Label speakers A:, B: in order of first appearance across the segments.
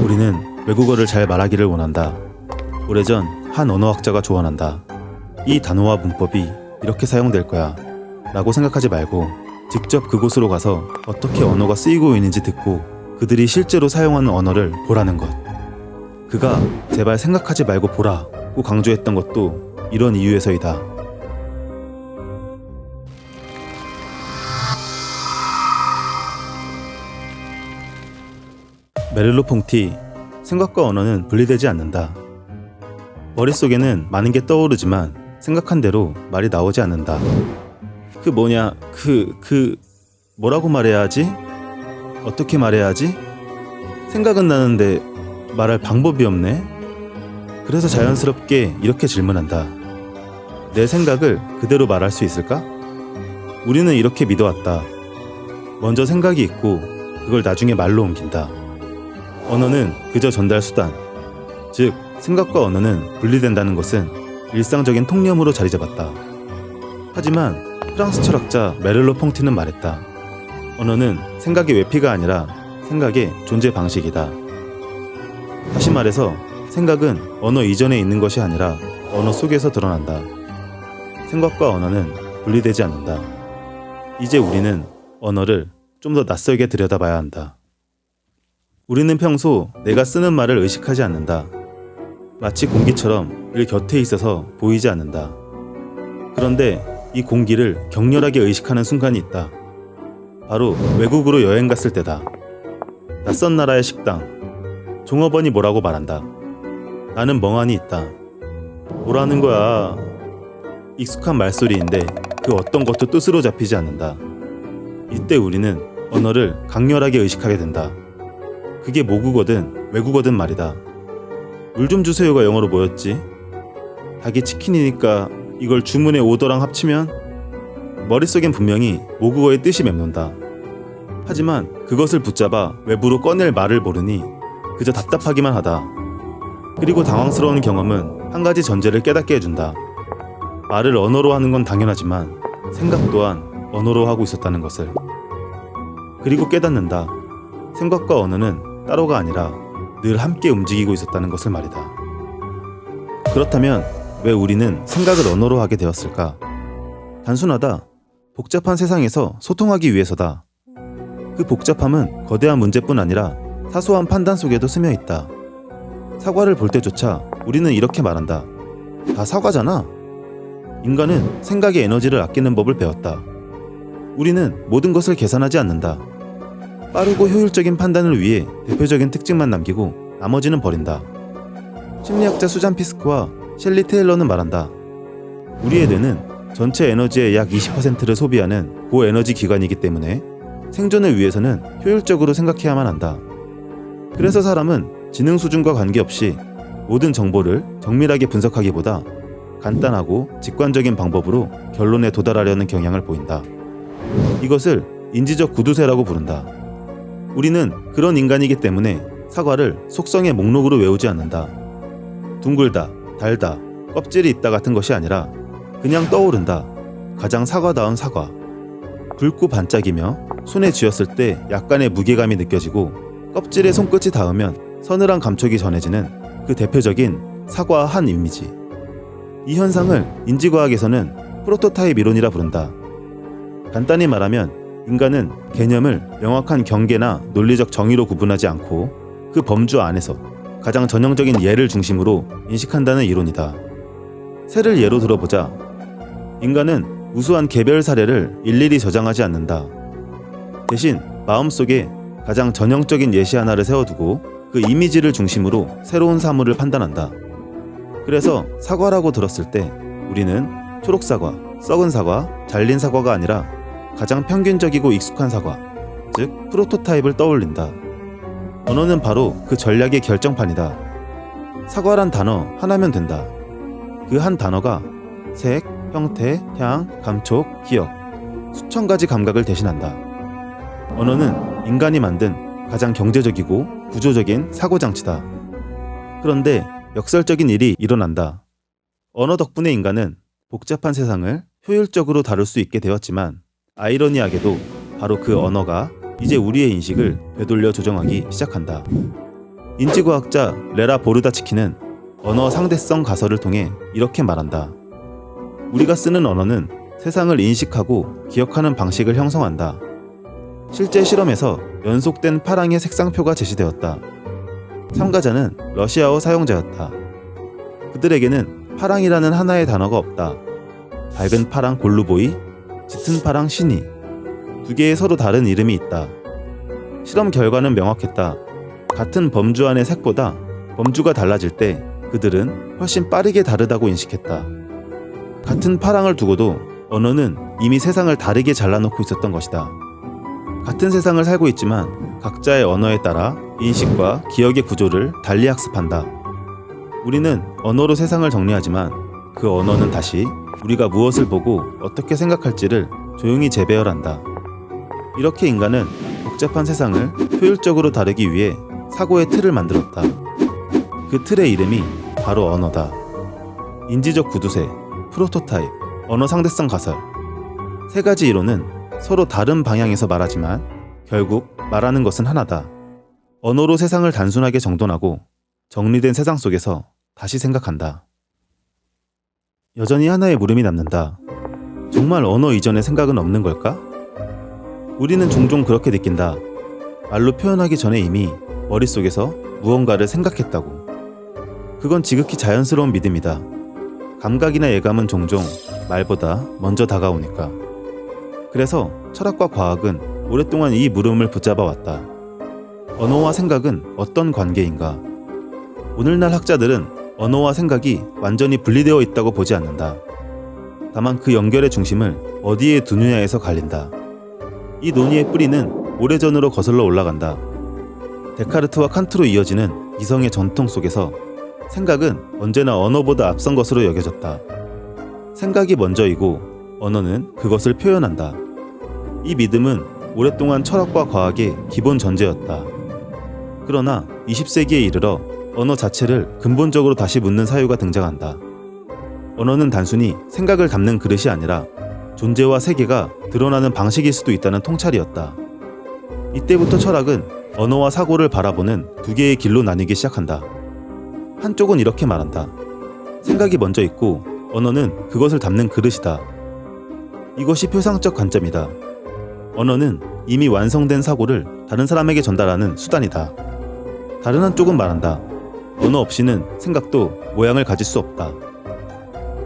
A: 우리는 외국어를 잘 말하기를 원한다. 오래전 한 언어학자가 조언한다. 이 단어와 문법이 이렇게 사용될 거야 라고 생각하지 말고 직접 그곳으로 가서 어떻게 언어가 쓰이고 있는지 듣고 그들이 실제로 사용하는 언어를 보라는 것. 그가 제발 생각하지 말고 보라고 강조했던 것도 이런 이유에서이다. 메를로퐁티, 생각과 언어는 분리되지 않는다. 머릿속에는 많은 게 떠오르지만 생각한 대로 말이 나오지 않는다. 뭐라고 말해야 하지? 어떻게 말해야 하지? 생각은 나는데 말할 방법이 없네? 그래서 자연스럽게 이렇게 질문한다. 내 생각을 그대로 말할 수 있을까? 우리는 이렇게 믿어왔다. 먼저 생각이 있고 그걸 나중에 말로 옮긴다. 언어는 그저 전달 수단, 즉 생각과 언어는 분리된다는 것은 일상적인 통념으로 자리 잡았다. 하지만 프랑스 철학자 메를로퐁티는 말했다. 언어는 생각의 외피가 아니라 생각의 존재 방식이다. 다시 말해서 생각은 언어 이전에 있는 것이 아니라 언어 속에서 드러난다. 생각과 언어는 분리되지 않는다. 이제 우리는 언어를 좀 더 낯설게 들여다봐야 한다. 우리는 평소 내가 쓰는 말을 의식하지 않는다. 마치 공기처럼 늘 곁에 있어서 보이지 않는다. 그런데 이 공기를 격렬하게 의식하는 순간이 있다. 바로 외국으로 여행 갔을 때다. 낯선 나라의 식당, 종업원이 뭐라고 말한다. 나는 멍하니 있다. 뭐라는 거야? 익숙한 말소리인데 그 어떤 것도 뜻으로 잡히지 않는다. 이때 우리는 언어를 강렬하게 의식하게 된다. 그게 모국어든 외국어든 말이다. 물 좀 주세요가 영어로 뭐였지? 닭이 치킨이니까 이걸 주문에 오더랑 합치면? 머릿속엔 분명히 모국어의 뜻이 맴돈다. 하지만 그것을 붙잡아 외부로 꺼낼 말을 모르니 그저 답답하기만 하다. 그리고 당황스러운 경험은 한 가지 전제를 깨닫게 해준다. 말을 언어로 하는 건 당연하지만 생각 또한 언어로 하고 있었다는 것을. 그리고 깨닫는다. 생각과 언어는 따로가 아니라 늘 함께 움직이고 있었다는 것을 말이다. 그렇다면 왜 우리는 생각을 언어로 하게 되었을까? 단순하다. 복잡한 세상에서 소통하기 위해서다. 그 복잡함은 거대한 문제뿐 아니라 사소한 판단 속에도 스며 있다. 사과를 볼 때조차 우리는 이렇게 말한다. 다 사과잖아. 인간은 생각의 에너지를 아끼는 법을 배웠다. 우리는 모든 것을 계산하지 않는다. 빠르고 효율적인 판단을 위해 대표적인 특징만 남기고 나머지는 버린다. 심리학자 수잔 피스크와 셸리 테일러는 말한다. 우리의 뇌는 전체 에너지의 약 20%를 소비하는 고에너지 기관이기 때문에 생존을 위해서는 효율적으로 생각해야만 한다. 그래서 사람은 지능 수준과 관계없이 모든 정보를 정밀하게 분석하기보다 간단하고 직관적인 방법으로 결론에 도달하려는 경향을 보인다. 이것을 인지적 구두쇠라고 부른다. 우리는 그런 인간이기 때문에 사과를 속성의 목록으로 외우지 않는다. 둥글다, 달다, 껍질이 있다 같은 것이 아니라 그냥 떠오른다. 가장 사과다운 사과. 붉고 반짝이며 손에 쥐었을 때 약간의 무게감이 느껴지고 껍질에 손끝이 닿으면 서늘한 감촉이 전해지는 그 대표적인 사과 한 이미지. 이 현상을 인지과학에서는 프로토타입 이론이라 부른다. 간단히 말하면 인간은 개념을 명확한 경계나 논리적 정의로 구분하지 않고 그 범주 안에서 가장 전형적인 예를 중심으로 인식한다는 이론이다. 새를 예로 들어보자. 인간은 우수한 개별 사례를 일일이 저장하지 않는다. 대신 마음속에 가장 전형적인 예시 하나를 세워두고 그 이미지를 중심으로 새로운 사물을 판단한다. 그래서 사과라고 들었을 때 우리는 초록사과, 썩은 사과, 잘린 사과가 아니라 가장 평균적이고 익숙한 사과, 즉 프로토타입을 떠올린다. 언어는 바로 그 전략의 결정판이다. 사과란 단어 하나면 된다. 그 한 단어가 색, 형태, 향, 감촉, 기억, 수천 가지 감각을 대신한다. 언어는 인간이 만든 가장 경제적이고 구조적인 사고장치다. 그런데 역설적인 일이 일어난다. 언어 덕분에 인간은 복잡한 세상을 효율적으로 다룰 수 있게 되었지만 아이러니하게도 바로 그 언어가 이제 우리의 인식을 되돌려 조정하기 시작한다. 인지과학자 레라 보르다츠키는 언어 상대성 가설을 통해 이렇게 말한다. 우리가 쓰는 언어는 세상을 인식하고 기억하는 방식을 형성한다. 실제 실험에서 연속된 파랑의 색상표가 제시되었다. 참가자는 러시아어 사용자였다. 그들에게는 파랑이라는 하나의 단어가 없다. 밝은 파랑 골루보이, 짙은 파랑 시니, 두 개의 서로 다른 이름이 있다. 실험 결과는 명확했다. 같은 범주 안의 색보다 범주가 달라질 때 그들은 훨씬 빠르게 다르다고 인식했다. 같은 파랑을 두고도 언어는 이미 세상을 다르게 잘라놓고 있었던 것이다. 같은 세상을 살고 있지만 각자의 언어에 따라 인식과 기억의 구조를 달리 학습한다. 우리는 언어로 세상을 정리하지만 그 언어는 다시 우리가 무엇을 보고 어떻게 생각할지를 조용히 재배열한다. 이렇게 인간은 복잡한 세상을 효율적으로 다루기 위해 사고의 틀을 만들었다. 그 틀의 이름이 바로 언어다. 인지적 구두쇠, 프로토타입, 언어 상대성 가설. 세 가지 이론은 서로 다른 방향에서 말하지만 결국 말하는 것은 하나다. 언어로 세상을 단순하게 정돈하고 정리된 세상 속에서 다시 생각한다. 여전히 하나의 물음이 남는다. 정말 언어 이전의 생각은 없는 걸까? 우리는 종종 그렇게 느낀다. 말로 표현하기 전에 이미 머릿속에서 무언가를 생각했다고. 그건 지극히 자연스러운 믿음이다. 감각이나 예감은 종종 말보다 먼저 다가오니까. 그래서 철학과 과학은 오랫동안 이 물음을 붙잡아 왔다. 언어와 생각은 어떤 관계인가? 오늘날 학자들은 언어와 생각이 완전히 분리되어 있다고 보지 않는다. 다만 그 연결의 중심을 어디에 두느냐에서 갈린다. 이 논의의 뿌리는 오래전으로 거슬러 올라간다. 데카르트와 칸트로 이어지는 이성의 전통 속에서 생각은 언제나 언어보다 앞선 것으로 여겨졌다. 생각이 먼저이고 언어는 그것을 표현한다. 이 믿음은 오랫동안 철학과 과학의 기본 전제였다. 그러나 20세기에 이르러 언어 자체를 근본적으로 다시 묻는 사유가 등장한다. 언어는 단순히 생각을 담는 그릇이 아니라 존재와 세계가 드러나는 방식일 수도 있다는 통찰이었다. 이때부터 철학은 언어와 사고를 바라보는 두 개의 길로 나뉘기 시작한다. 한쪽은 이렇게 말한다. 생각이 먼저 있고 언어는 그것을 담는 그릇이다. 이것이 표상적 관점이다. 언어는 이미 완성된 사고를 다른 사람에게 전달하는 수단이다. 다른 한쪽은 말한다. 언어 없이는 생각도 모양을 가질 수 없다.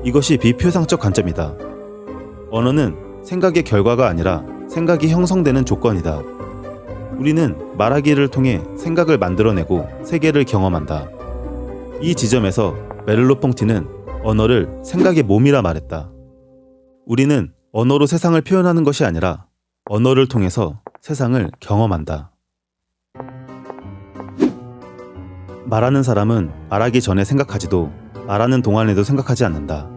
A: 이것이 비표상적 관점이다. 언어는 생각의 결과가 아니라 생각이 형성되는 조건이다. 우리는 말하기를 통해 생각을 만들어내고 세계를 경험한다. 이 지점에서 메를로퐁티는 언어를 생각의 몸이라 말했다. 우리는 언어로 세상을 표현하는 것이 아니라 언어를 통해서 세상을 경험한다. 말하는 사람은 말하기 전에 생각하지도 말하는 동안에도 생각하지 않는다.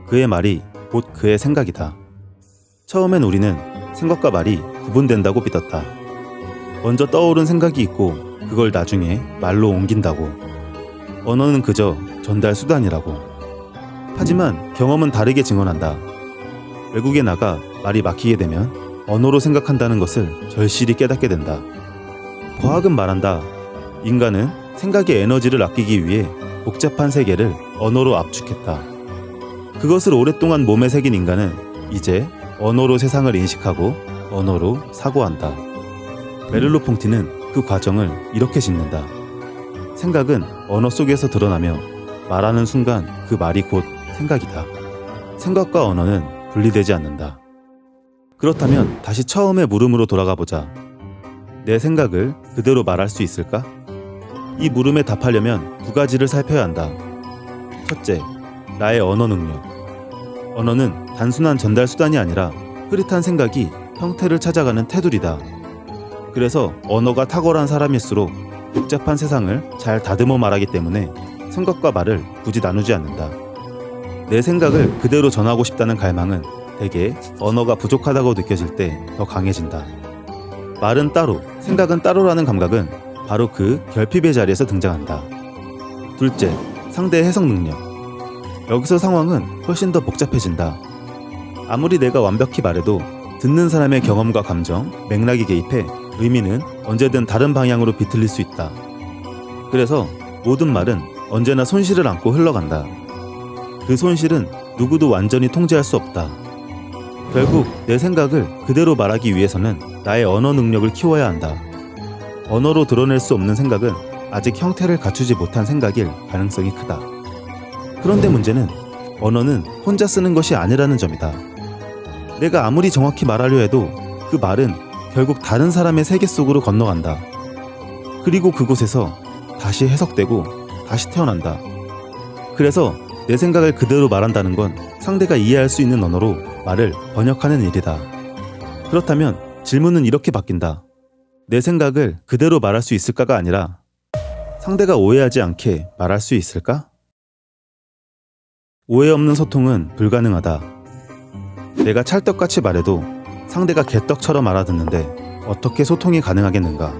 A: 그의 말이 곧 그의 생각이다. 처음엔 우리는 생각과 말이 구분된다고 믿었다. 먼저 떠오른 생각이 있고 그걸 나중에 말로 옮긴다고. 언어는 그저 전달 수단이라고. 하지만 경험은 다르게 증언한다. 외국에 나가 말이 막히게 되면 언어로 생각한다는 것을 절실히 깨닫게 된다. 과학은 말한다. 인간은 생각의 에너지를 아끼기 위해 복잡한 세계를 언어로 압축했다. 그것을 오랫동안 몸에 새긴 인간은 이제 언어로 세상을 인식하고 언어로 사고한다. 메를로퐁티는 그 과정을 이렇게 짚는다. 생각은 언어 속에서 드러나며 말하는 순간 그 말이 곧 생각이다. 생각과 언어는 분리되지 않는다. 그렇다면 다시 처음의 물음으로 돌아가 보자. 내 생각을 그대로 말할 수 있을까? 이 물음에 답하려면 두 가지를 살펴야 한다. 첫째, 나의 언어 능력. 언어는 단순한 전달 수단이 아니라 흐릿한 생각이 형태를 찾아가는 테두리다. 그래서 언어가 탁월한 사람일수록 복잡한 세상을 잘 다듬어 말하기 때문에 생각과 말을 굳이 나누지 않는다. 내 생각을 그대로 전하고 싶다는 갈망은 대개 언어가 부족하다고 느껴질 때 더 강해진다. 말은 따로, 생각은 따로라는 감각은 바로 그 결핍의 자리에서 등장한다. 둘째, 상대의 해석 능력. 여기서 상황은 훨씬 더 복잡해진다. 아무리 내가 완벽히 말해도 듣는 사람의 경험과 감정, 맥락이 개입해 의미는 언제든 다른 방향으로 비틀릴 수 있다. 그래서 모든 말은 언제나 손실을 안고 흘러간다. 그 손실은 누구도 완전히 통제할 수 없다. 결국 내 생각을 그대로 말하기 위해서는 나의 언어 능력을 키워야 한다. 언어로 드러낼 수 없는 생각은 아직 형태를 갖추지 못한 생각일 가능성이 크다. 그런데 문제는 언어는 혼자 쓰는 것이 아니라는 점이다. 내가 아무리 정확히 말하려 해도 그 말은 결국 다른 사람의 세계 속으로 건너간다. 그리고 그곳에서 다시 해석되고 다시 태어난다. 그래서 내 생각을 그대로 말한다는 건 상대가 이해할 수 있는 언어로 말을 번역하는 일이다. 그렇다면 질문은 이렇게 바뀐다. 내 생각을 그대로 말할 수 있을까가 아니라 상대가 오해하지 않게 말할 수 있을까? 오해 없는 소통은 불가능하다. 내가 찰떡같이 말해도 상대가 개떡처럼 알아듣는데 어떻게 소통이 가능하겠는가?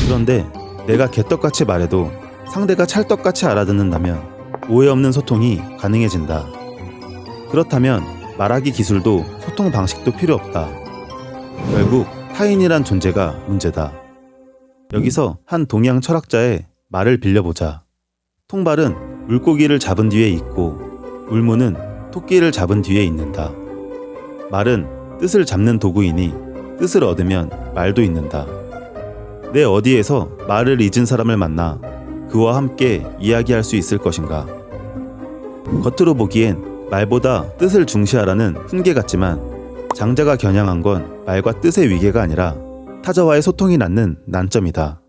A: 그런데 내가 개떡같이 말해도 상대가 찰떡같이 알아듣는다면 오해 없는 소통이 가능해진다. 그렇다면 말하기 기술도 소통 방식도 필요 없다. 결국 타인이란 존재가 문제다. 여기서 한 동양 철학자의 말을 빌려보자. 통발은 물고기를 잡은 뒤에 있고 울무는 토끼를 잡은 뒤에 있는다. 말은 뜻을 잡는 도구이니 뜻을 얻으면 말도 있는다. 내 어디에서 말을 잊은 사람을 만나 그와 함께 이야기할 수 있을 것인가? 겉으로 보기엔 말보다 뜻을 중시하라는 훈계 같지만 장자가 겨냥한 건 말과 뜻의 위계가 아니라 타자와의 소통이 낳는 난점이다.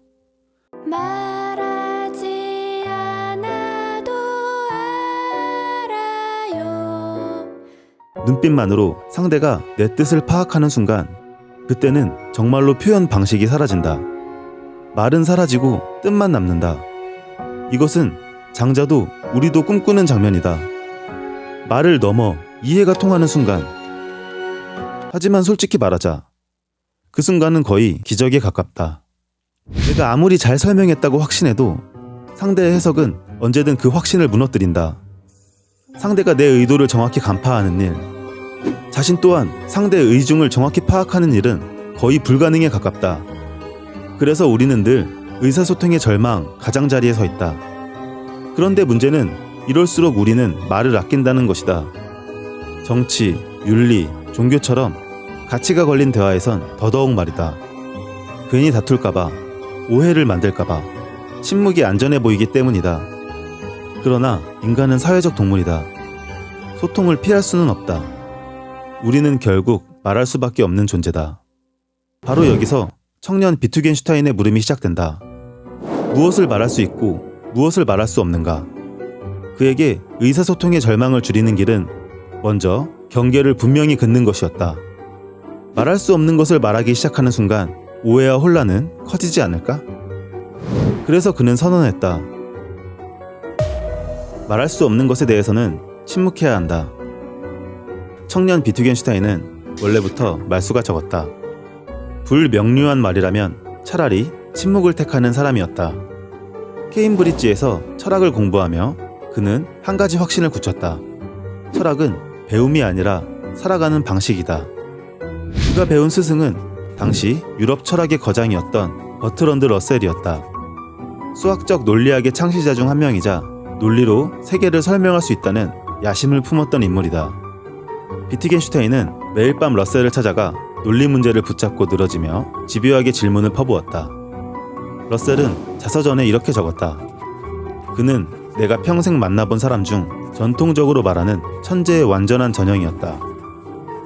B: 말하지 않아도 알아요.
A: 눈빛만으로 상대가 내 뜻을 파악하는 순간 그때는 정말로 표현 방식이 사라진다. 말은 사라지고 뜻만 남는다. 이것은 장자도 우리도 꿈꾸는 장면이다. 말을 넘어 이해가 통하는 순간. 하지만 솔직히 말하자. 그 순간은 거의 기적에 가깝다. 내가 아무리 잘 설명했다고 확신해도 상대의 해석은 언제든 그 확신을 무너뜨린다. 상대가 내 의도를 정확히 간파하는 일, 자신 또한 상대의 의중을 정확히 파악하는 일은 거의 불가능에 가깝다. 그래서 우리는 늘 의사소통의 절망 가장자리에 서 있다. 그런데 문제는 이럴수록 우리는 말을 아낀다는 것이다. 정치, 윤리, 종교처럼 가치가 걸린 대화에선 더더욱 말이다. 괜히 다툴까봐, 오해를 만들까봐, 침묵이 안전해 보이기 때문이다. 그러나 인간은 사회적 동물이다. 소통을 피할 수는 없다. 우리는 결국 말할 수밖에 없는 존재다. 바로 여기서 청년 비투겐슈타인의 물음이 시작된다. 무엇을 말할 수 있고 무엇을 말할 수 없는가? 그에게 의사소통의 절망을 줄이는 길은 먼저 경계를 분명히 긋는 것이었다. 말할 수 없는 것을 말하기 시작하는 순간 오해와 혼란은 커지지 않을까? 그래서 그는 선언했다. 말할 수 없는 것에 대해서는 침묵해야 한다. 청년 비투겐슈타인은 원래부터 말수가 적었다. 불명료한 말이라면 차라리 침묵을 택하는 사람이었다. 케임브리지에서 철학을 공부하며 그는 한 가지 확신을 굳혔다. 철학은 배움이 아니라 살아가는 방식이다. 그가 배운 스승은 당시 유럽 철학의 거장이었던 버트런드 러셀이었다. 수학적 논리학의 창시자 중 한 명이자 논리로 세계를 설명할 수 있다는 야심을 품었던 인물이다. 비트겐슈타인은 매일 밤 러셀을 찾아가 논리 문제를 붙잡고 늘어지며 집요하게 질문을 퍼부었다. 러셀은 자서전에 이렇게 적었다. 그는 내가 평생 만나본 사람 중 전통적으로 말하는 천재의 완전한 전형이었다.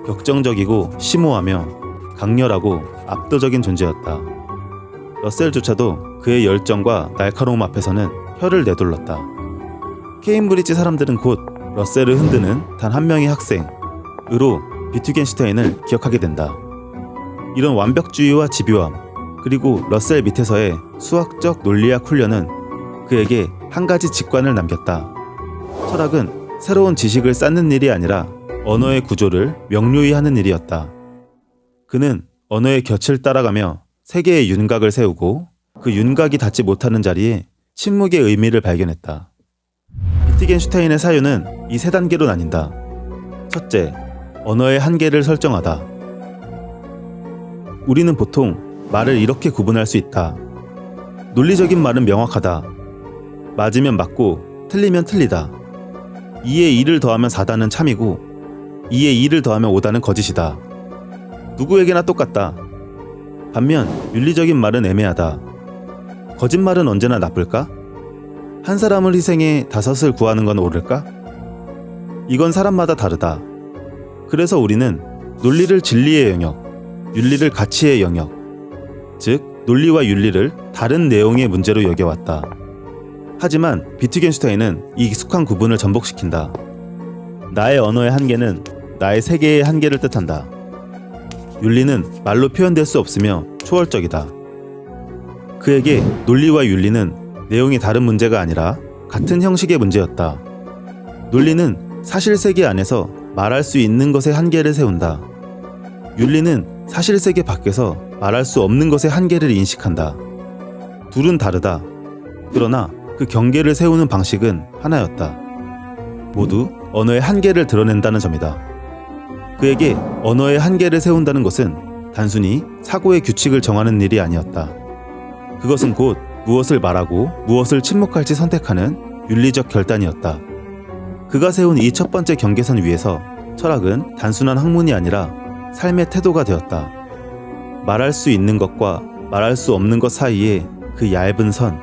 A: 격정적이고 심오하며 강렬하고 압도적인 존재였다. 러셀조차도 그의 열정과 날카로움 앞에서는 혀를 내둘렀다. 케임브리지 사람들은 곧 러셀을 흔드는 단 한 명의 학생으로 비투겐슈타인을 기억하게 된다. 이런 완벽주의와 집요함, 그리고 러셀 밑에서의 수학적 논리학 훈련은 그에게 한 가지 직관을 남겼다. 철학은 새로운 지식을 쌓는 일이 아니라 언어의 구조를 명료히 하는 일이었다. 그는 언어의 곁을 따라가며 세계의 윤곽을 세우고 그 윤곽이 닿지 못하는 자리에 침묵의 의미를 발견했다. 비트겐슈타인의 사유는 이 세 단계로 나뉜다. 첫째, 언어의 한계를 설정하다. 우리는 보통 말을 이렇게 구분할 수 있다. 논리적인 말은 명확하다. 맞으면 맞고 틀리면 틀리다. 2에 2를 더하면 4다는 참이고 2에 2를 더하면 5다는 거짓이다. 누구에게나 똑같다. 반면 윤리적인 말은 애매하다. 거짓말은 언제나 나쁠까? 한 사람을 희생해 5을 구하는 건 옳을까? 이건 사람마다 다르다. 그래서 우리는 논리를 진리의 영역, 윤리를 가치의 영역, 즉 논리와 윤리를 다른 내용의 문제로 여겨왔다. 하지만 비트겐슈타인은 이 익숙한 구분을 전복시킨다. 나의 언어의 한계는 나의 세계의 한계를 뜻한다. 윤리는 말로 표현될 수 없으며 초월적이다. 그에게 논리와 윤리는 내용이 다른 문제가 아니라 같은 형식의 문제였다. 논리는 사실세계 안에서 말할 수 있는 것의 한계를 세운다. 윤리는 사실세계 밖에서 말할 수 없는 것의 한계를 인식한다. 둘은 다르다. 그러나 그 경계를 세우는 방식은 하나였다. 모두 언어의 한계를 드러낸다는 점이다. 그에게 언어의 한계를 세운다는 것은 단순히 사고의 규칙을 정하는 일이 아니었다. 그것은 곧 무엇을 말하고 무엇을 침묵할지 선택하는 윤리적 결단이었다. 그가 세운 이 첫 번째 경계선 위에서 철학은 단순한 학문이 아니라 삶의 태도가 되었다. 말할 수 있는 것과 말할 수 없는 것 사이의 그 얇은 선,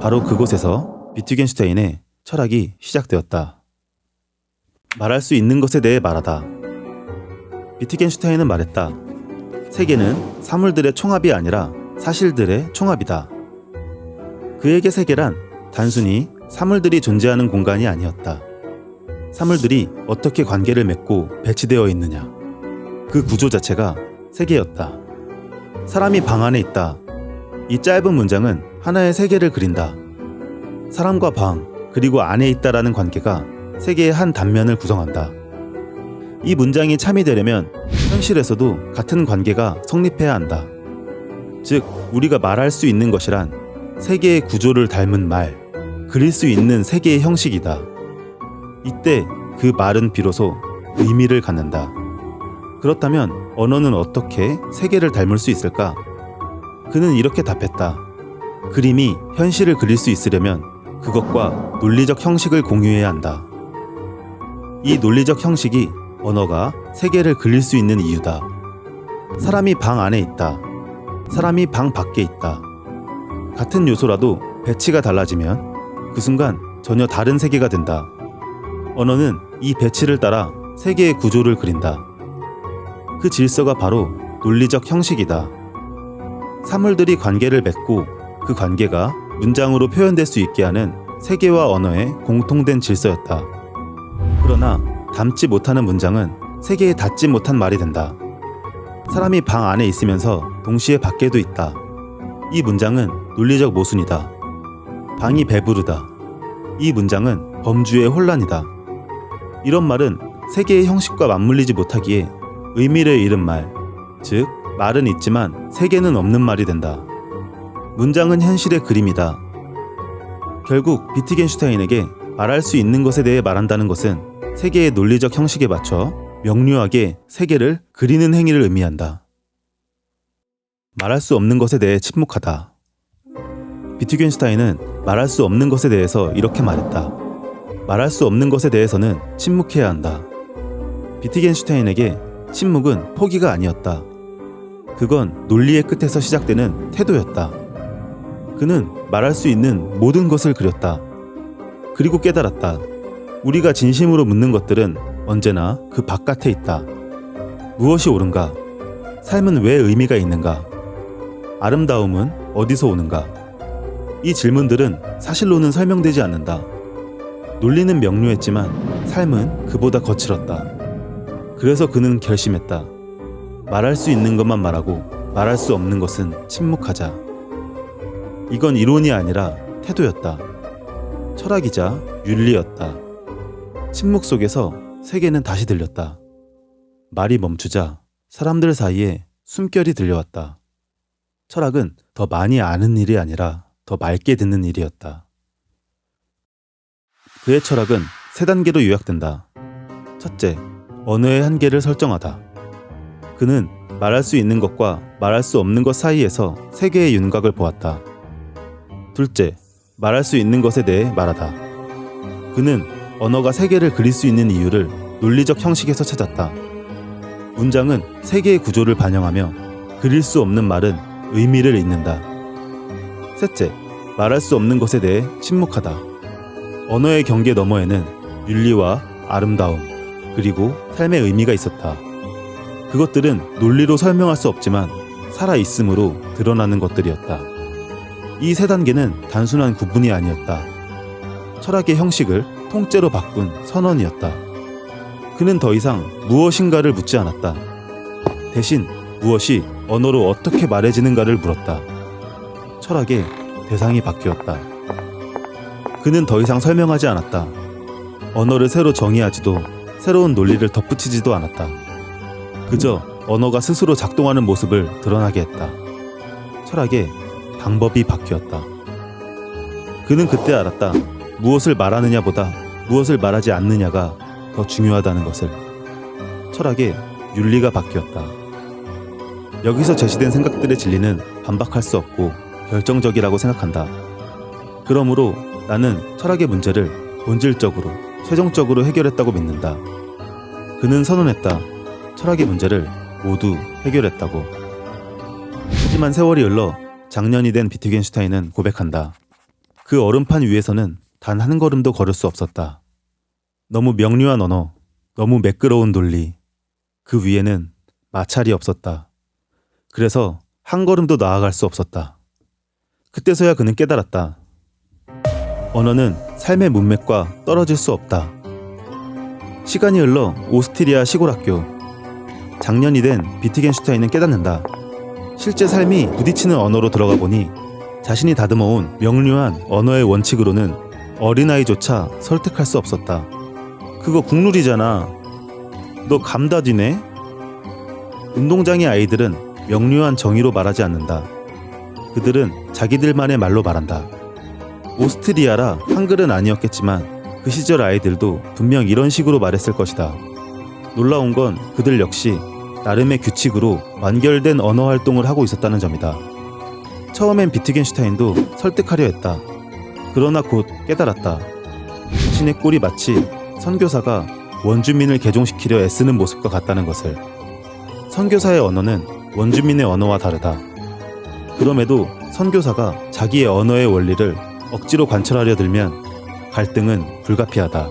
A: 바로 그곳에서 비트겐슈타인의 철학이 시작되었다. 말할 수 있는 것에 대해 말하다. 비트겐슈타인은 말했다. 세계는 사물들의 총합이 아니라 사실들의 총합이다. 그에게 세계란 단순히 사물들이 존재하는 공간이 아니었다. 사물들이 어떻게 관계를 맺고 배치되어 있느냐, 그 구조 자체가 세계였다. 사람이 방 안에 있다. 이 짧은 문장은 하나의 세계를 그린다. 사람과 방, 그리고 안에 있다라는 관계가 세계의 한 단면을 구성한다. 이 문장이 참이되려면 현실에서도 같은 관계가 성립해야 한다. 즉, 우리가 말할 수 있는 것이란 세계의 구조를 닮은 말, 그릴 수 있는 세계의 형식이다. 이때 그 말은 비로소 의미를 갖는다. 그렇다면 언어는 어떻게 세계를 닮을 수 있을까? 그는 이렇게 답했다. 그림이 현실을 그릴 수 있으려면 그것과 논리적 형식을 공유해야 한다. 이 논리적 형식이 언어가 세계를 그릴 수 있는 이유다. 사람이 방 안에 있다. 사람이 방 밖에 있다. 같은 요소라도 배치가 달라지면 그 순간 전혀 다른 세계가 된다. 언어는 이 배치를 따라 세계의 구조를 그린다. 그 질서가 바로 논리적 형식이다. 사물들이 관계를 맺고 그 관계가 문장으로 표현될 수 있게 하는 세계와 언어의 공통된 질서였다. 그러나 닮지 못하는 문장은 세계에 닿지 못한 말이 된다. 사람이 방 안에 있으면서 동시에 밖에도 있다. 이 문장은 논리적 모순이다. 방이 배부르다. 이 문장은 범주의 혼란이다. 이런 말은 세계의 형식과 맞물리지 못하기에 의미를 잃은 말, 즉 말은 있지만 세계는 없는 말이 된다. 문장은 현실의 그림이다. 결국 비트겐슈타인에게 말할 수 있는 것에 대해 말한다는 것은 세계의 논리적 형식에 맞춰 명료하게 세계를 그리는 행위를 의미한다. 말할 수 없는 것에 대해 침묵하다. 비트겐슈타인은 말할 수 없는 것에 대해서 이렇게 말했다. 말할 수 없는 것에 대해서는 침묵해야 한다. 비트겐슈타인에게 침묵은 포기가 아니었다. 그건 논리의 끝에서 시작되는 태도였다. 그는 말할 수 있는 모든 것을 그렸다. 그리고 깨달았다. 우리가 진심으로 묻는 것들은 언제나 그 바깥에 있다. 무엇이 옳은가? 삶은 왜 의미가 있는가? 아름다움은 어디서 오는가? 이 질문들은 사실로는 설명되지 않는다. 논리는 명료했지만 삶은 그보다 거칠었다. 그래서 그는 결심했다. 말할 수 있는 것만 말하고 말할 수 없는 것은 침묵하자. 이건 이론이 아니라 태도였다. 철학이자 윤리였다. 침묵 속에서 세계는 다시 들렸다. 말이 멈추자 사람들 사이에 숨결이 들려왔다. 철학은 더 많이 아는 일이 아니라 더 맑게 듣는 일이었다. 그의 철학은 세 단계로 요약된다. 첫째, 언어의 한계를 설정하다. 그는 말할 수 있는 것과 말할 수 없는 것 사이에서 세계의 윤곽을 보았다. 둘째, 말할 수 있는 것에 대해 말하다. 그는 언어가 세계를 그릴 수 있는 이유를 논리적 형식에서 찾았다. 문장은 세계의 구조를 반영하며 그릴 수 없는 말은 의미를 잇는다. 셋째, 말할 수 없는 것에 대해 침묵하다. 언어의 경계 너머에는 윤리와 아름다움, 그리고 삶의 의미가 있었다. 그것들은 논리로 설명할 수 없지만 살아있음으로 드러나는 것들이었다. 이 세 단계는 단순한 구분이 아니었다. 철학의 형식을 통째로 바꾼 선언이었다. 그는 더 이상 무엇인가를 묻지 않았다. 대신 무엇이 언어로 어떻게 말해지는가를 물었다. 철학의 대상이 바뀌었다. 그는 더 이상 설명하지 않았다. 언어를 새로 정의하지도 새로운 논리를 덧붙이지도 않았다. 그저 언어가 스스로 작동하는 모습을 드러나게 했다. 철학의 방법이 바뀌었다. 그는 그때 알았다. 무엇을 말하느냐보다 무엇을 말하지 않느냐가 더 중요하다는 것을. 철학의 윤리가 바뀌었다. 여기서 제시된 생각들의 진리는 반박할 수 없고 결정적이라고 생각한다. 그러므로 나는 철학의 문제를 본질적으로, 최종적으로 해결했다고 믿는다. 그는 선언했다. 철학의 문제를 모두 해결했다고. 하지만 세월이 흘러 장년이 된 비트겐슈타인은 고백한다. 그 얼음판 위에서는 단 한 걸음도 걸을 수 없었다. 너무 명료한 언어, 너무 매끄러운 논리, 그 위에는 마찰이 없었다. 그래서 한 걸음도 나아갈 수 없었다. 그때서야 그는 깨달았다. 언어는 삶의 문맥과 떨어질 수 없다. 시간이 흘러 오스트리아 시골 학교. 장년이 된 비트겐슈타인은 깨닫는다. 실제 삶이 부딪히는 언어로 들어가 보니 자신이 다듬어온 명료한 언어의 원칙으로는 어린아이조차 설득할 수 없었다. 그거 국룰이잖아. 너 감다디네? 운동장의 아이들은 명료한 정의로 말하지 않는다. 그들은 자기들만의 말로 말한다. 오스트리아라 한글은 아니었겠지만 그 시절 아이들도 분명 이런 식으로 말했을 것이다. 놀라운 건 그들 역시 나름의 규칙으로 완결된 언어 활동을 하고 있었다는 점이다. 처음엔 비트겐슈타인도 설득하려 했다. 그러나 곧 깨달았다. 자신의 꼴이 마치 선교사가 원주민을 개종시키려 애쓰는 모습과 같다는 것을. 선교사의 언어는 원주민의 언어와 다르다. 그럼에도 선교사가 자기의 언어의 원리를 억지로 관철하려 들면 갈등은 불가피하다.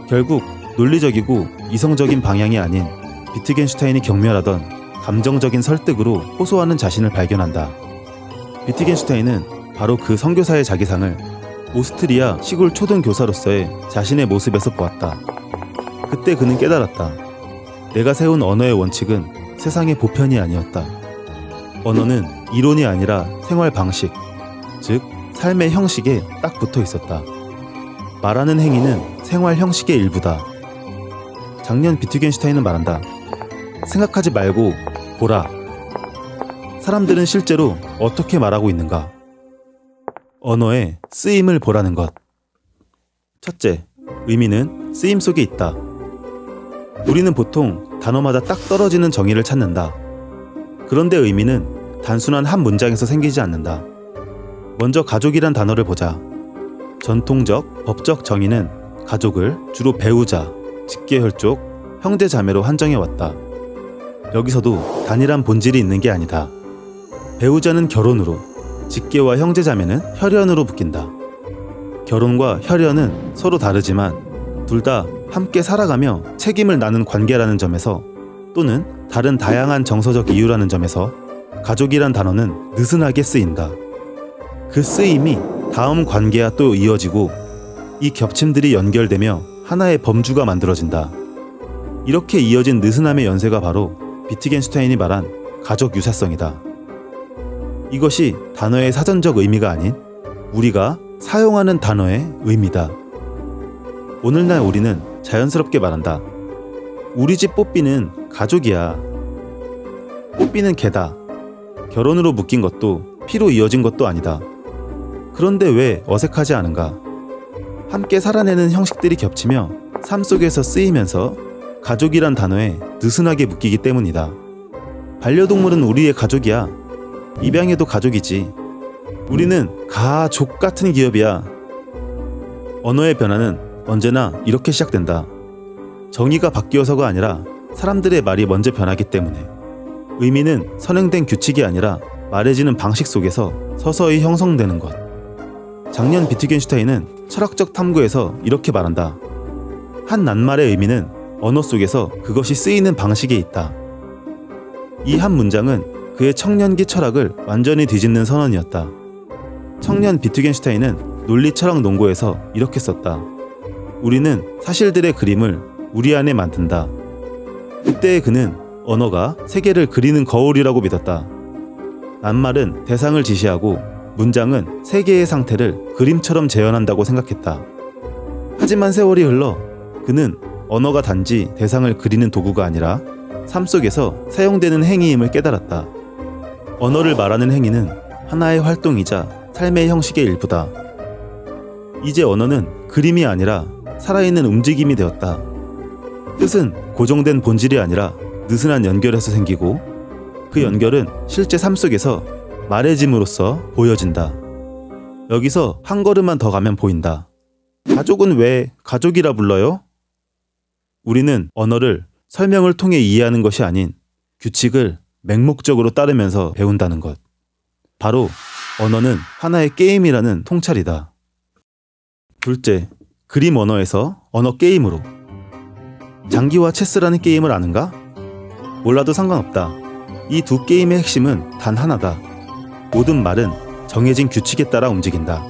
A: 결국 논리적이고 이성적인 방향이 아닌 비트겐슈타인이 경멸하던 감정적인 설득으로 호소하는 자신을 발견한다. 비트겐슈타인은 바로 그 선교사의 자기상을 오스트리아 시골 초등 교사로서의 자신의 모습에서 보았다. 그때 그는 깨달았다. 내가 세운 언어의 원칙은 세상의 보편이 아니었다. 언어는 이론이 아니라 생활 방식, 즉 삶의 형식에 딱 붙어 있었다. 말하는 행위는 생활 형식의 일부다. 장년 비트겐슈타인은 말한다. 생각하지 말고 보라. 사람들은 실제로 어떻게 말하고 있는가? 언어의 쓰임을 보라는 것. 첫째, 의미는 쓰임 속에 있다. 우리는 보통 단어마다 딱 떨어지는 정의를 찾는다. 그런데 의미는 단순한 한 문장에서 생기지 않는다. 먼저 가족이란 단어를 보자. 전통적, 법적 정의는 가족을 주로 배우자, 직계혈족, 형제자매로 한정해왔다. 여기서도 단일한 본질이 있는 게 아니다. 배우자는 결혼으로, 직계와 형제자매는 혈연으로 묶인다. 결혼과 혈연은 서로 다르지만 둘 다 함께 살아가며 책임을 나눈 관계라는 점에서, 또는 다른 다양한 정서적 이유라는 점에서 가족이란 단어는 느슨하게 쓰인다. 그 쓰임이 다음 관계와 또 이어지고 이 겹침들이 연결되며 하나의 범주가 만들어진다. 이렇게 이어진 느슨함의 연쇄가 바로 비트겐슈타인이 말한 가족 유사성이다. 이것이 단어의 사전적 의미가 아닌 우리가 사용하는 단어의 의미다. 오늘날 우리는 자연스럽게 말한다. 우리 집 뽀삐는 가족이야. 뽀삐는 개다. 결혼으로 묶인 것도 피로 이어진 것도 아니다. 그런데 왜 어색하지 않은가? 함께 살아내는 형식들이 겹치며 삶 속에서 쓰이면서 가족이란 단어에 느슨하게 묶이기 때문이다. 반려동물은 우리의 가족이야. 입양해도 가족이지. 우리는 가족 같은 기업이야. 언어의 변화는 언제나 이렇게 시작된다. 정의가 바뀌어서가 아니라 사람들의 말이 먼저 변하기 때문에. 의미는 선행된 규칙이 아니라 말해지는 방식 속에서 서서히 형성되는 것. 작년 비트겐슈타인은 철학적 탐구에서 이렇게 말한다. 한 낱말의 의미는 언어 속에서 그것이 쓰이는 방식에 있다. 이 한 문장은 그의 청년기 철학을 완전히 뒤집는 선언이었다. 청년 비트겐슈타인은 논리 철학 논고에서 이렇게 썼다. 우리는 사실들의 그림을 우리 안에 만든다. 그때의 그는 언어가 세계를 그리는 거울이라고 믿었다. 낱말은 대상을 지시하고 문장은 세계의 상태를 그림처럼 재현한다고 생각했다. 하지만 세월이 흘러 그는 언어가 단지 대상을 그리는 도구가 아니라 삶 속에서 사용되는 행위임을 깨달았다. 언어를 말하는 행위는 하나의 활동이자 삶의 형식의 일부다. 이제 언어는 그림이 아니라 살아있는 움직임이 되었다. 뜻은 고정된 본질이 아니라 느슨한 연결에서 생기고 그 연결은 실제 삶 속에서 말해짐으로써 보여진다. 여기서 한 걸음만 더 가면 보인다. 가족은 왜 가족이라 불러요? 우리는 언어를 설명을 통해 이해하는 것이 아닌 규칙을 맹목적으로 따르면서 배운다는 것. 바로 언어는 하나의 게임이라는 통찰이다. 둘째, 그림 언어에서 언어 게임으로. 장기와 체스라는 게임을 아는가? 몰라도 상관없다. 이 두 게임의 핵심은 단 하나다. 모든 말은 정해진 규칙에 따라 움직인다.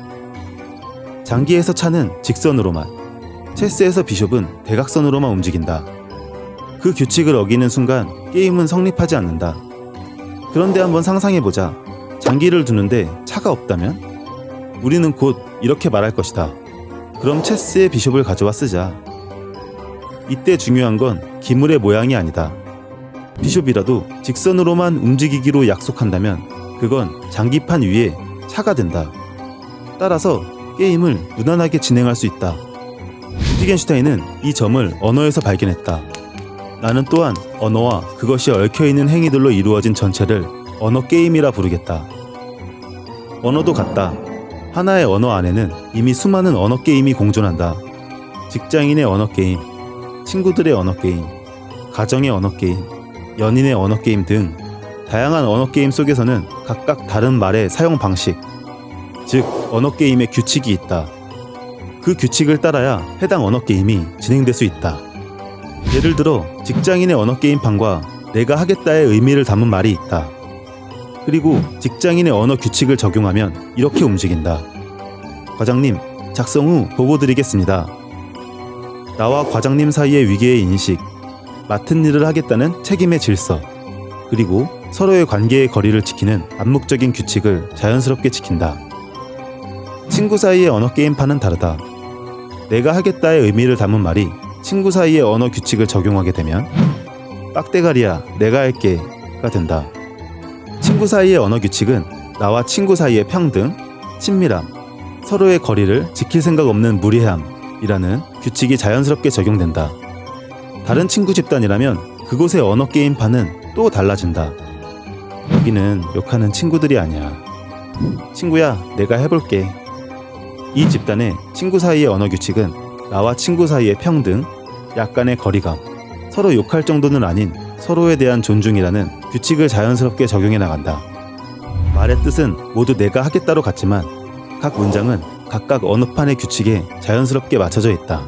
A: 장기에서 차는 직선으로만, 체스에서 비숍은 대각선으로만 움직인다. 그 규칙을 어기는 순간 게임은 성립하지 않는다. 그런데 한번 상상해보자. 장기를 두는데 차가 없다면? 우리는 곧 이렇게 말할 것이다. 그럼 체스의 비숍을 가져와 쓰자. 이때 중요한 건 기물의 모양이 아니다. 비숍이라도 직선으로만 움직이기로 약속한다면 그건 장기판 위에 차가 된다. 따라서 게임을 무난하게 진행할 수 있다. 비트겐슈타인은 이 점을 언어에서 발견했다. 나는 또한 언어와 그것이 얽혀있는 행위들로 이루어진 전체를 언어 게임이라 부르겠다. 언어도 같다. 하나의 언어 안에는 이미 수많은 언어 게임이 공존한다. 직장인의 언어 게임, 친구들의 언어 게임, 가정의 언어 게임, 연인의 언어 게임 등 다양한 언어 게임 속에서는 각각 다른 말의 사용 방식, 즉 언어 게임의 규칙이 있다. 그 규칙을 따라야 해당 언어 게임이 진행될 수 있다. 예를 들어 직장인의 언어 게임판과 내가 하겠다의 의미를 담은 말이 있다. 그리고 직장인의 언어 규칙을 적용하면 이렇게 움직인다. 과장님, 작성 후 보고 드리겠습니다. 나와 과장님 사이의 위계의 인식, 맡은 일을 하겠다는 책임의 질서, 그리고 서로의 관계의 거리를 지키는 암묵적인 규칙을 자연스럽게 지킨다. 친구 사이의 언어 게임판은 다르다. 내가 하겠다의 의미를 담은 말이 친구 사이의 언어 규칙을 적용하게 되면 빡대가리야 내가 할게가 된다. 친구 사이의 언어 규칙은 나와 친구 사이의 평등, 친밀함, 서로의 거리를 지킬 생각 없는 무례함이라는 규칙이 자연스럽게 적용된다. 다른 친구 집단이라면 그곳의 언어 게임판은 또 달라진다. 여기는 욕하는 친구들이 아니야. 친구야, 내가 해볼게. 이 집단의 친구 사이의 언어 규칙은 나와 친구 사이의 평등, 약간의 거리감, 서로 욕할 정도는 아닌 서로에 대한 존중이라는 규칙을 자연스럽게 적용해 나간다. 말의 뜻은 모두 내가 하겠다로 같지만 각 문장은 각각 언어판의 규칙에 자연스럽게 맞춰져 있다.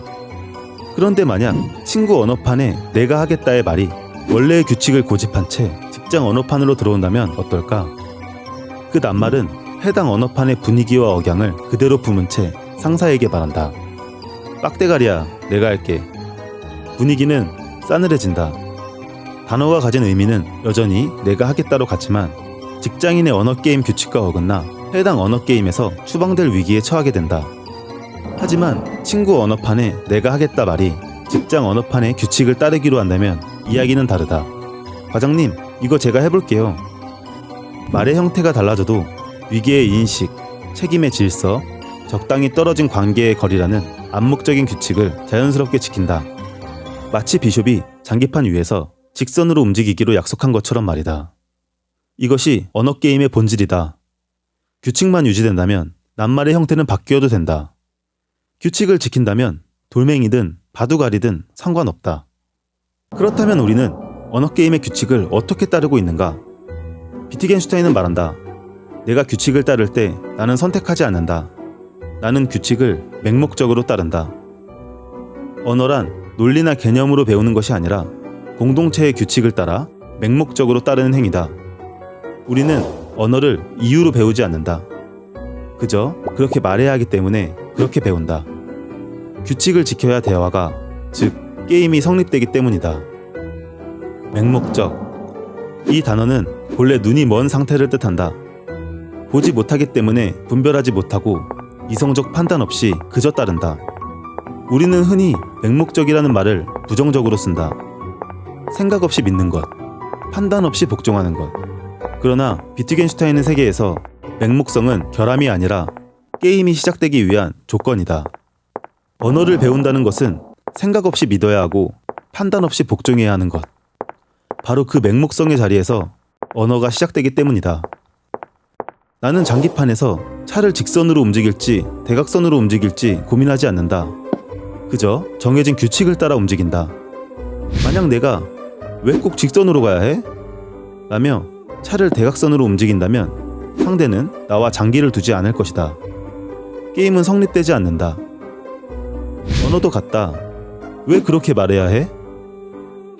A: 그런데 만약 친구 언어판에 내가 하겠다의 말이 원래의 규칙을 고집한 채 직장 언어판으로 들어온다면 어떨까? 그 낱말은 해당 언어판의 분위기와 억양을 그대로 품은 채 상사에게 말한다. 빡대가리야, 내가 할게. 분위기는 싸늘해진다. 단어가 가진 의미는 여전히 내가 하겠다로 같지만 직장인의 언어게임 규칙과 어긋나 해당 언어게임에서 추방될 위기에 처하게 된다. 하지만 친구 언어판에 내가 하겠다 말이 직장 언어판의 규칙을 따르기로 한다면 이야기는 다르다. 과장님, 이거 제가 해볼게요. 말의 형태가 달라져도 위계의 인식, 책임의 질서, 적당히 떨어진 관계의 거리라는 암묵적인 규칙을 자연스럽게 지킨다. 마치 비숍이 장기판 위에서 직선으로 움직이기로 약속한 것처럼 말이다. 이것이 언어게임의 본질이다. 규칙만 유지된다면 낱말의 형태는 바뀌어도 된다. 규칙을 지킨다면 돌멩이든 바둑알이든 상관없다. 그렇다면 우리는 언어게임의 규칙을 어떻게 따르고 있는가? 비트겐슈타인은 말한다. 내가 규칙을 따를 때 나는 선택하지 않는다. 나는 규칙을 맹목적으로 따른다. 언어란 논리나 개념으로 배우는 것이 아니라 공동체의 규칙을 따라 맹목적으로 따르는 행위다. 우리는 언어를 이유로 배우지 않는다. 그저 그렇게 말해야 하기 때문에 그렇게 배운다. 규칙을 지켜야 대화가, 즉 게임이 성립되기 때문이다. 맹목적. 이 단어는 본래 눈이 먼 상태를 뜻한다. 보지 못하기 때문에 분별하지 못하고 이성적 판단 없이 그저 따른다. 우리는 흔히 맹목적이라는 말을 부정적으로 쓴다. 생각 없이 믿는 것, 판단 없이 복종하는 것. 그러나 비트겐슈타인의 세계에서 맹목성은 결함이 아니라 게임이 시작되기 위한 조건이다. 언어를 배운다는 것은 생각 없이 믿어야 하고 판단 없이 복종해야 하는 것. 바로 그 맹목성의 자리에서 언어가 시작되기 때문이다. 나는 장기판에서 차를 직선으로 움직일지 대각선으로 움직일지 고민하지 않는다. 그저 정해진 규칙을 따라 움직인다. 만약 내가 왜 꼭 직선으로 가야 해? 라며 차를 대각선으로 움직인다면 상대는 나와 장기를 두지 않을 것이다. 게임은 성립되지 않는다. 언어도 같다. 왜 그렇게 말해야 해?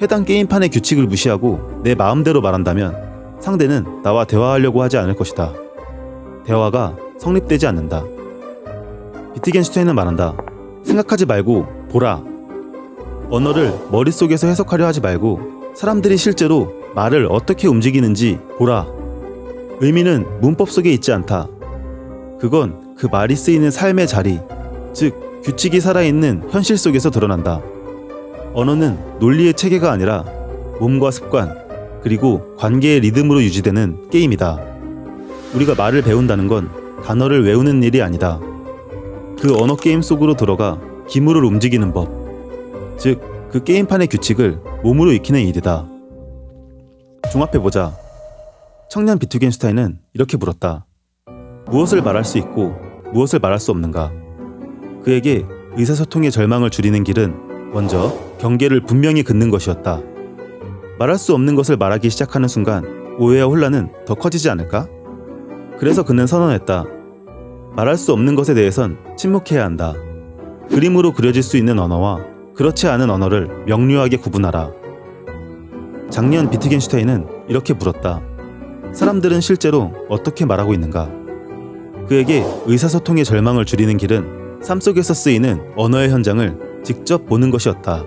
A: 해당 게임판의 규칙을 무시하고 내 마음대로 말한다면 상대는 나와 대화하려고 하지 않을 것이다. 대화가 성립되지 않는다. 비트겐슈타인은 말한다. 생각하지 말고 보라. 언어를 머릿속에서 해석하려 하지 말고 사람들이 실제로 말을 어떻게 움직이는지 보라. 의미는 문법 속에 있지 않다. 그건 그 말이 쓰이는 삶의 자리, 즉 규칙이 살아있는 현실 속에서 드러난다. 언어는 논리의 체계가 아니라 몸과 습관, 그리고 관계의 리듬으로 유지되는 게임이다. 우리가 말을 배운다는 건 단어를 외우는 일이 아니다. 그 언어 게임 속으로 들어가 기물을 움직이는 법, 즉 그 게임판의 규칙을 몸으로 익히는 일이다. 종합해보자. 청년 비트겐슈타인은 이렇게 물었다. 무엇을 말할 수 있고 무엇을 말할 수 없는가? 그에게 의사소통의 절망을 줄이는 길은 먼저 경계를 분명히 긋는 것이었다. 말할 수 없는 것을 말하기 시작하는 순간 오해와 혼란은 더 커지지 않을까? 그래서 그는 선언했다. 말할 수 없는 것에 대해선 침묵해야 한다. 그림으로 그려질 수 있는 언어와 그렇지 않은 언어를 명료하게 구분하라. 작년 비트겐슈타인은 이렇게 물었다. 사람들은 실제로 어떻게 말하고 있는가? 그에게 의사소통의 절망을 줄이는 길은 삶 속에서 쓰이는 언어의 현장을 직접 보는 것이었다.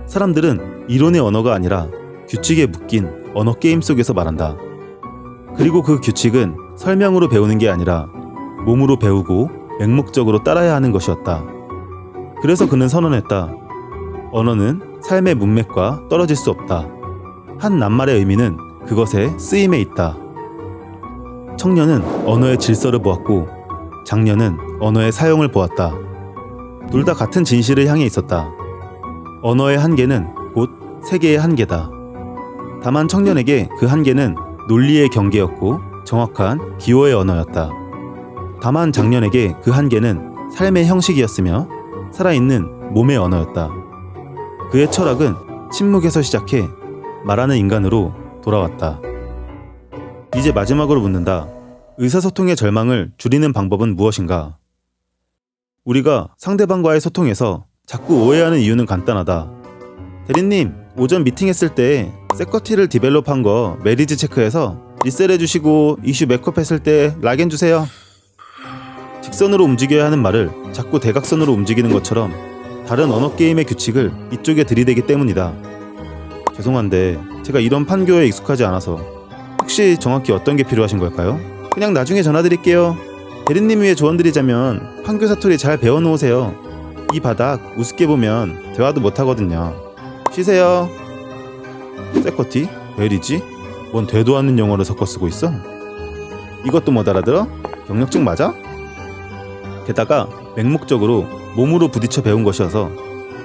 A: 사람들은 이론의 언어가 아니라 규칙에 묶인 언어 게임 속에서 말한다. 그리고 그 규칙은 설명으로 배우는 게 아니라 몸으로 배우고 맹목적으로 따라야 하는 것이었다. 그래서 그는 선언했다. 언어는 삶의 문맥과 떨어질 수 없다. 한 낱말의 의미는 그것의 쓰임에 있다. 청년은 언어의 질서를 보았고 장년은 언어의 사용을 보았다. 둘 다 같은 진실을 향해 있었다. 언어의 한계는 곧 세계의 한계다. 다만 청년에게 그 한계는 논리의 경계였고 정확한 기호의 언어였다. 다만 장년에게 그 한계는 삶의 형식이었으며 살아있는 몸의 언어였다. 그의 철학은 침묵에서 시작해 말하는 인간으로 돌아왔다. 이제 마지막으로 묻는다. 의사소통의 절망을 줄이는 방법은 무엇인가? 우리가 상대방과의 소통에서 자꾸 오해하는 이유는 간단하다. 대리님, 오전 미팅했을 때 세커티를 디벨롭한 거 메리지 체크해서 리셀 해주시고 이슈 맥업 했을 때 락인 주세요. 직선으로 움직여야 하는 말을 자꾸 대각선으로 움직이는 것처럼 다른 언어 게임의 규칙을 이쪽에 들이대기 때문이다. 죄송한데 제가 이런 판교에 익숙하지 않아서 혹시 정확히 어떤 게 필요하신 걸까요? 그냥 나중에 전화드릴게요. 대리님 위해 조언드리자면 판교 사투리 잘 배워놓으세요. 이 바닥 우습게 보면 대화도 못하거든요. 쉬세요. 세커티? 메리지? 뭔 되도 않는 영어를 섞어 쓰고 있어? 이것도 못 알아들어? 경력증 맞아? 게다가 맹목적으로 몸으로 부딪혀 배운 것이어서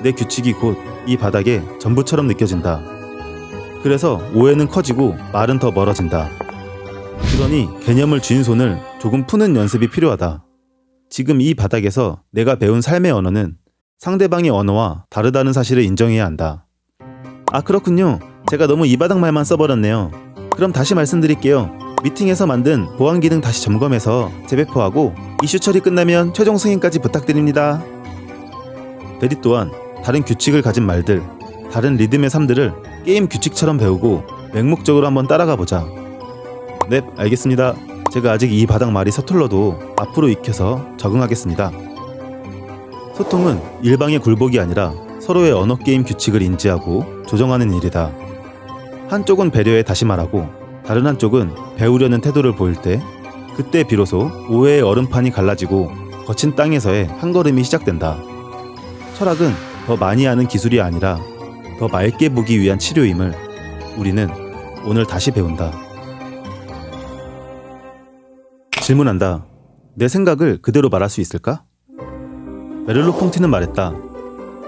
A: 내 규칙이 곧 이 바닥에 전부처럼 느껴진다. 그래서 오해는 커지고 말은 더 멀어진다. 그러니 개념을 쥔 손을 조금 푸는 연습이 필요하다. 지금 이 바닥에서 내가 배운 삶의 언어는 상대방의 언어와 다르다는 사실을 인정해야 한다. 아, 그렇군요. 제가 너무 이 바닥 말만 써버렸네요. 그럼 다시 말씀드릴게요. 미팅에서 만든 보안 기능 다시 점검해서 재배포하고 이슈 처리 끝나면 최종 승인까지 부탁드립니다. 대리 또한 다른 규칙을 가진 말들, 다른 리듬의 삶들을 게임 규칙처럼 배우고 맹목적으로 한번 따라가 보자. 네, 알겠습니다. 제가 아직 이 바닥 말이 서툴러도 앞으로 익혀서 적응하겠습니다. 소통은 일방의 굴복이 아니라 서로의 언어 게임 규칙을 인지하고 조정하는 일이다. 한쪽은 배려해 다시 말하고 다른 한쪽은 배우려는 태도를 보일 때 그때 비로소 오해의 얼음판이 갈라지고 거친 땅에서의 한 걸음이 시작된다. 철학은 더 많이 아는 기술이 아니라 더 맑게 보기 위한 치료임을 우리는 오늘 다시 배운다. 질문한다. 내 생각을 그대로 말할 수 있을까? 메를로 퐁티는 말했다.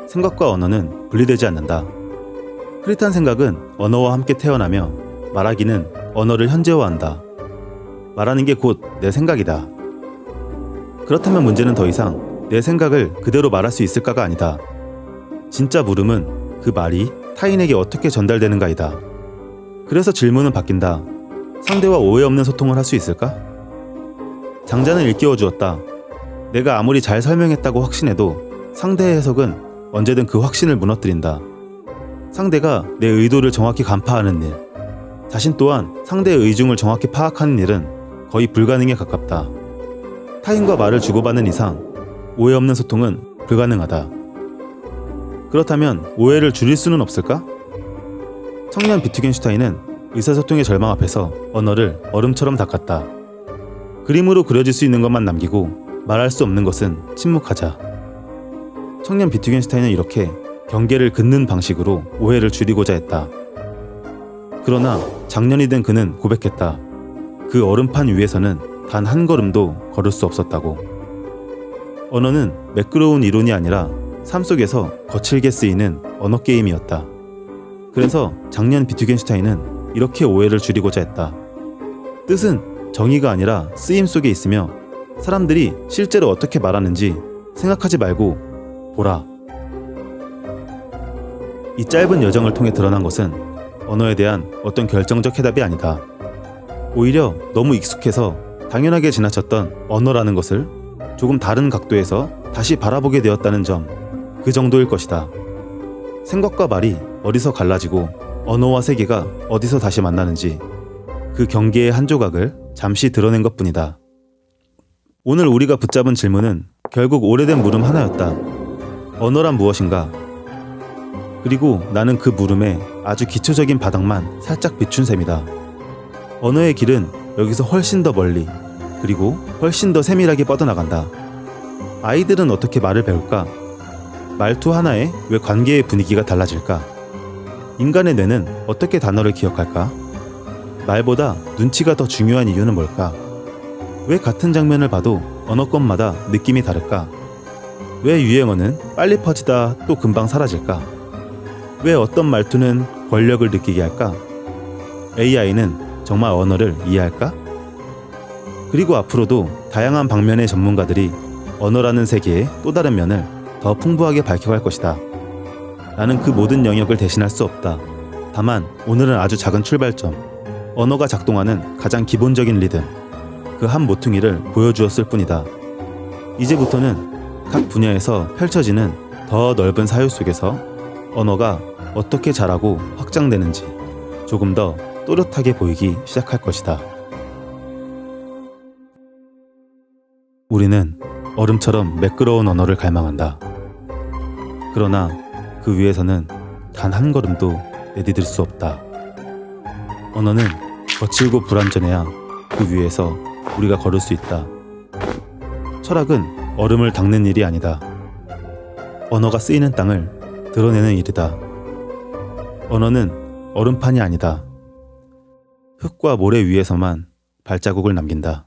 A: 생각과 언어는 분리되지 않는다. 흐릿한 생각은 언어와 함께 태어나며 말하기는 언어를 현재화한다. 말하는 게 곧 내 생각이다. 그렇다면 문제는 더 이상 내 생각을 그대로 말할 수 있을까가 아니다. 진짜 물음은 그 말이 타인에게 어떻게 전달되는가이다. 그래서 질문은 바뀐다. 상대와 오해 없는 소통을 할 수 있을까? 장자는 일깨워 주었다. 내가 아무리 잘 설명했다고 확신해도 상대의 해석은 언제든 그 확신을 무너뜨린다. 상대가 내 의도를 정확히 간파하는 일, 자신 또한 상대의 의중을 정확히 파악하는 일은 거의 불가능에 가깝다. 타인과 말을 주고받는 이상 오해 없는 소통은 불가능하다. 그렇다면 오해를 줄일 수는 없을까? 청년 비트겐슈타인은 의사소통의 절망 앞에서 언어를 얼음처럼 닦았다. 그림으로 그려질 수 있는 것만 남기고 말할 수 없는 것은 침묵하자. 청년 비트겐슈타인은 이렇게 경계를 긋는 방식으로 오해를 줄이고자 했다. 그러나 작년이 된 그는 고백했다. 그 얼음판 위에서는 단 한 걸음도 걸을 수 없었다고. 언어는 매끄러운 이론이 아니라 삶 속에서 거칠게 쓰이는 언어 게임이었다. 그래서 작년 비트겐슈타인은 이렇게 오해를 줄이고자 했다. 뜻은 정의가 아니라 쓰임 속에 있으며 사람들이 실제로 어떻게 말하는지 생각하지 말고 보라. 이 짧은 여정을 통해 드러난 것은 언어에 대한 어떤 결정적 해답이 아니다. 오히려 너무 익숙해서 당연하게 지나쳤던 언어라는 것을 조금 다른 각도에서 다시 바라보게 되었다는 점, 그 정도일 것이다. 생각과 말이 어디서 갈라지고 언어와 세계가 어디서 다시 만나는지 그 경계의 한 조각을 잠시 드러낸 것뿐이다. 오늘 우리가 붙잡은 질문은 결국 오래된 물음 하나였다. 언어란 무엇인가? 그리고 나는 그 물음에 아주 기초적인 바닥만 살짝 비춘 셈이다. 언어의 길은 여기서 훨씬 더 멀리, 그리고 훨씬 더 세밀하게 뻗어나간다. 아이들은 어떻게 말을 배울까? 말투 하나에 왜 관계의 분위기가 달라질까? 인간의 뇌는 어떻게 단어를 기억할까? 말보다 눈치가 더 중요한 이유는 뭘까? 왜 같은 장면을 봐도 언어권마다 느낌이 다를까? 왜 유행어는 빨리 퍼지다 또 금방 사라질까? 왜 어떤 말투는 권력을 느끼게 할까? AI는 정말 언어를 이해할까? 그리고 앞으로도 다양한 방면의 전문가들이 언어라는 세계의 또 다른 면을 더 풍부하게 밝혀갈 것이다. 나는 그 모든 영역을 대신할 수 없다. 다만 오늘은 아주 작은 출발점, 언어가 작동하는 가장 기본적인 리듬, 그 한 모퉁이를 보여주었을 뿐이다. 이제부터는 각 분야에서 펼쳐지는 더 넓은 사유 속에서 언어가 어떻게 자라고 확장되는지 조금 더 또렷하게 보이기 시작할 것이다. 우리는 얼음처럼 매끄러운 언어를 갈망한다. 그러나 그 위에서는 단 한 걸음도 내디딜 수 없다. 언어는 거칠고 불완전해야 그 위에서 우리가 걸을 수 있다. 철학은 얼음을 닦는 일이 아니다. 언어가 쓰이는 땅을 드러내는 일이다. 언어는 얼음판이 아니다. 흙과 모래 위에서만 발자국을 남긴다.